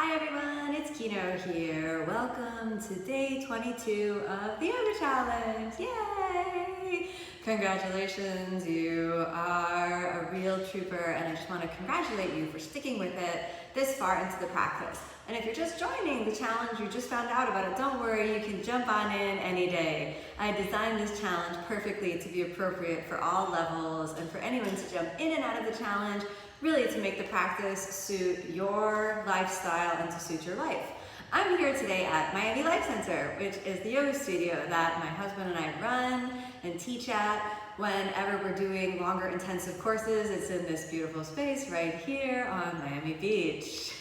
Hi everyone, it's Kino here. Welcome to day 22 of the Yoga Challenge. Yay! Congratulations, you are a real trooper, and I just want to congratulate you for sticking with it this far into the practice. And if you're just joining the challenge, you just found out about it, don't worry, you can jump on in any day. I designed this challenge perfectly to be appropriate for all levels and for anyone to jump in and out of the challenge, really to make the practice suit your lifestyle and to suit your life. I'm here today at Miami Life Center, which is the yoga studio that my husband and I run and teach at whenever we're doing longer intensive courses. It's in this beautiful space right here on Miami Beach.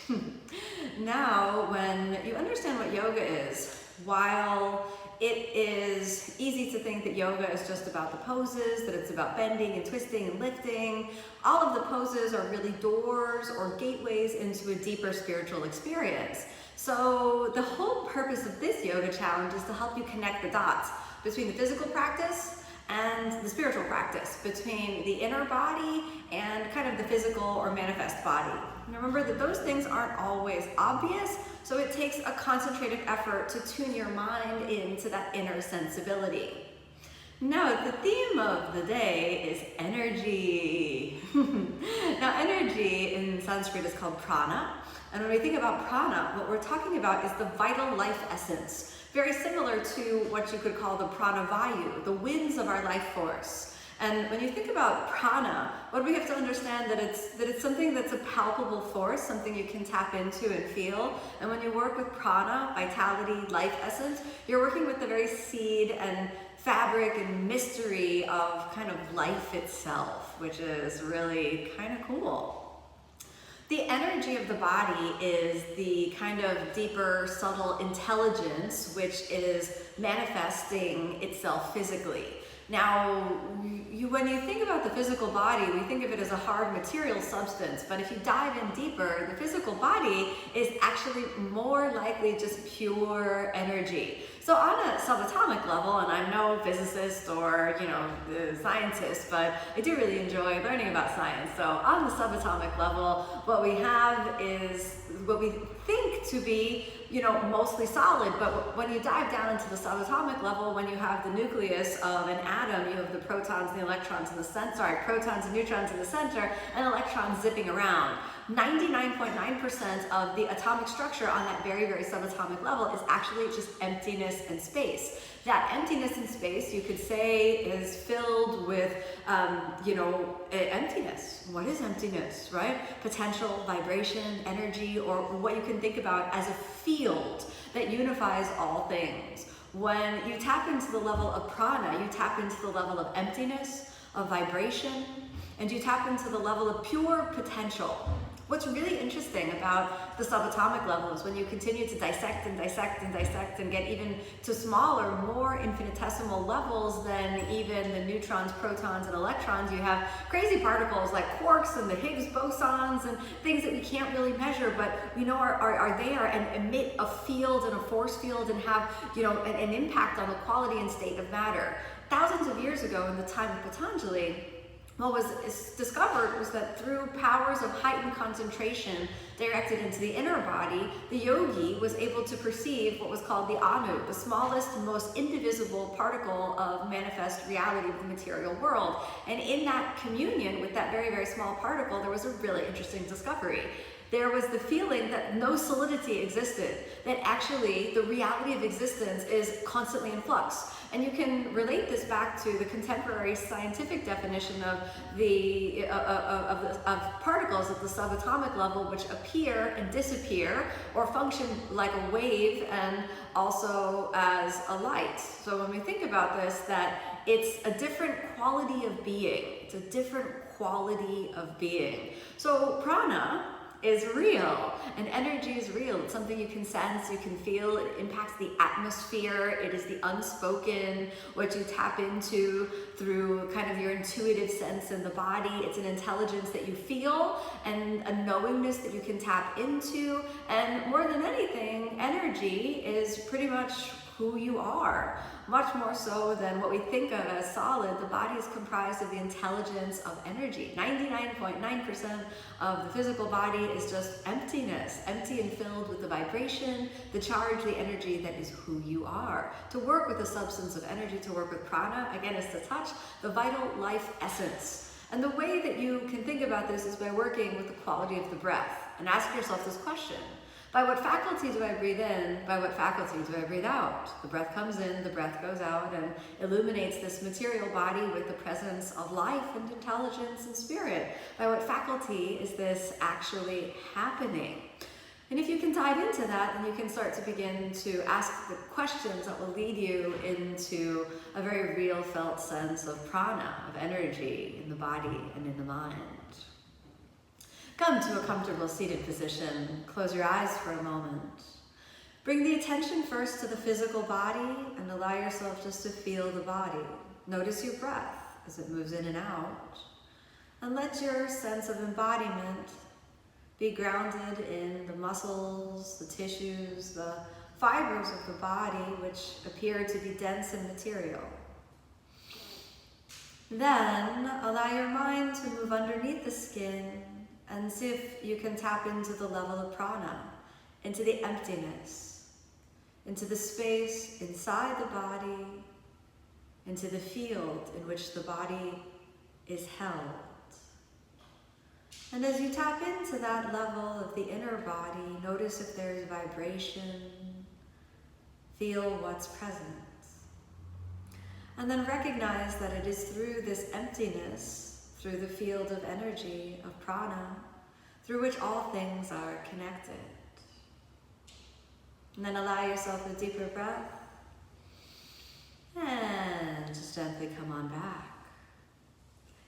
Now, when you understand what yoga is, while it is easy to think that yoga is just about the poses, that it's about bending and twisting and lifting, all of the poses are really doors or gateways into a deeper spiritual experience. So the whole purpose of this yoga challenge is to help you connect the dots between the physical practice and the spiritual practice, between the inner body and kind of the physical or manifest body. And remember that those things aren't always obvious, so it takes a concentrated effort to tune your mind into that inner sensibility. Now, the theme of the day is energy. Now, energy in Sanskrit is called prana, and when we think about prana, what we're talking about is the vital life essence, very similar to what you could call the prana vayu, the winds of our life force. And when you think about prana, what we have to understand that it's something that's a palpable force, something you can tap into and feel. And when you work with prana, vitality, life essence, you're working with the very seed and fabric and mystery of kind of life itself, which is really kind of cool. The energy of the body is the kind of deeper, subtle intelligence which is manifesting itself physically. Now, when you think about the physical body, we think of it as a hard material substance, but if you dive in deeper, the physical body is actually more likely just pure energy. So on a subatomic level, and I'm no physicist or scientist, but I do really enjoy learning about science. So on the subatomic level, what we have is what we think to be mostly solid, but when you dive down into the subatomic level, when you have the nucleus of an atom, you have the protons and the electrons in the center, protons and neutrons in the center, and electrons zipping around. 99.9% of the atomic structure on that very, very subatomic level is actually just emptiness and space. That emptiness and space, you could say, is filled with, emptiness. What is emptiness, right? Potential, vibration, energy, or what you can think about as a field that unifies all things. When you tap into the level of prana, you tap into the level of emptiness, of vibration, and you tap into the level of pure potential. What's really interesting about the subatomic level is when you continue to dissect and dissect and dissect and get even to smaller, more infinitesimal levels than even the neutrons, protons, and electrons, you have crazy particles like quarks and the Higgs bosons and things that we can't really measure, but we know are there and emit a field and a force field and have an impact on the quality and state of matter. Thousands of years ago, in the time of Patanjali, what was discovered was that through powers of heightened concentration directed into the inner body, the yogi was able to perceive what was called the anu, the smallest, most indivisible particle of manifest reality of the material world. And in that communion with that very, very small particle, there was a really interesting discovery. There was the feeling that no solidity existed, that actually the reality of existence is constantly in flux. And you can relate this back to the contemporary scientific definition of particles at the subatomic level, which appear and disappear or function like a wave and also as a light. So when we think about this, that it's a different quality of being. It's a different quality of being. So prana is real, and energy is real. It's something you can sense, you can feel. It impacts the atmosphere. It is the unspoken, what you tap into through kind of your intuitive sense in the body. It's an intelligence that you feel and a knowingness that you can tap into. And more than anything, energy is pretty much who you are. Much more so than what we think of as solid, the body is comprised of the intelligence of energy. 99.9% of the physical body is just emptiness, empty and filled with the vibration, the charge, the energy that is who you are. To work with the substance of energy, to work with prana, again, is to touch the vital life essence. And the way that you can think about this is by working with the quality of the breath. And ask yourself this question: by what faculty do I breathe in? By what faculty do I breathe out? The breath comes in, the breath goes out, and illuminates this material body with the presence of life and intelligence and spirit. By what faculty is this actually happening? And if you can dive into that, then you can start to begin to ask the questions that will lead you into a very real felt sense of prana, of energy in the body and in the mind. Come to a comfortable seated position. Close your eyes for a moment. Bring the attention first to the physical body and allow yourself just to feel the body. Notice your breath as it moves in and out. And let your sense of embodiment be grounded in the muscles, the tissues, the fibers of the body, which appear to be dense and material. Then allow your mind to move underneath the skin and see if you can tap into the level of prana, into the emptiness, into the space inside the body, into the field in which the body is held. And as you tap into that level of the inner body, notice if there's vibration, feel what's present. And then recognize that it is through this emptiness, through the field of energy, of prana, through which all things are connected. And then allow yourself a deeper breath, and just gently come on back.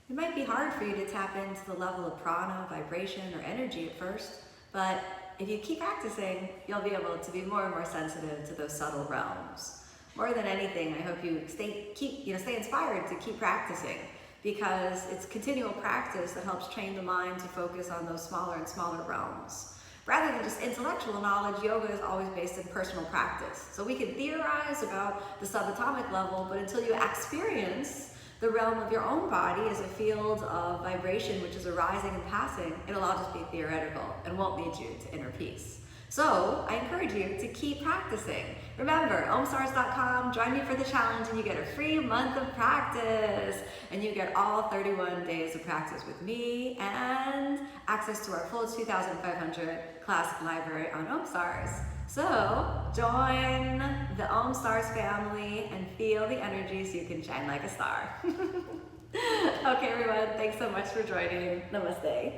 It might be hard for you to tap into the level of prana, vibration, or energy at first, but if you keep practicing, you'll be able to be more and more sensitive to those subtle realms. More than anything, I hope you stay inspired to keep practicing, because it's continual practice that helps train the mind to focus on those smaller and smaller realms. Rather than just intellectual knowledge, yoga is always based in personal practice. So we can theorize about the subatomic level, but until you experience the realm of your own body as a field of vibration which is arising and passing, it'll all just be theoretical and won't lead you to inner peace. So I encourage you to keep practicing. Remember, omstars.com, join me for the challenge and you get a free month of practice. And you get all 31 days of practice with me and access to our full 2,500 class library on OmStars. So join the OmStars family and feel the energy so you can shine like a star. Okay everyone, thanks so much for joining. Namaste.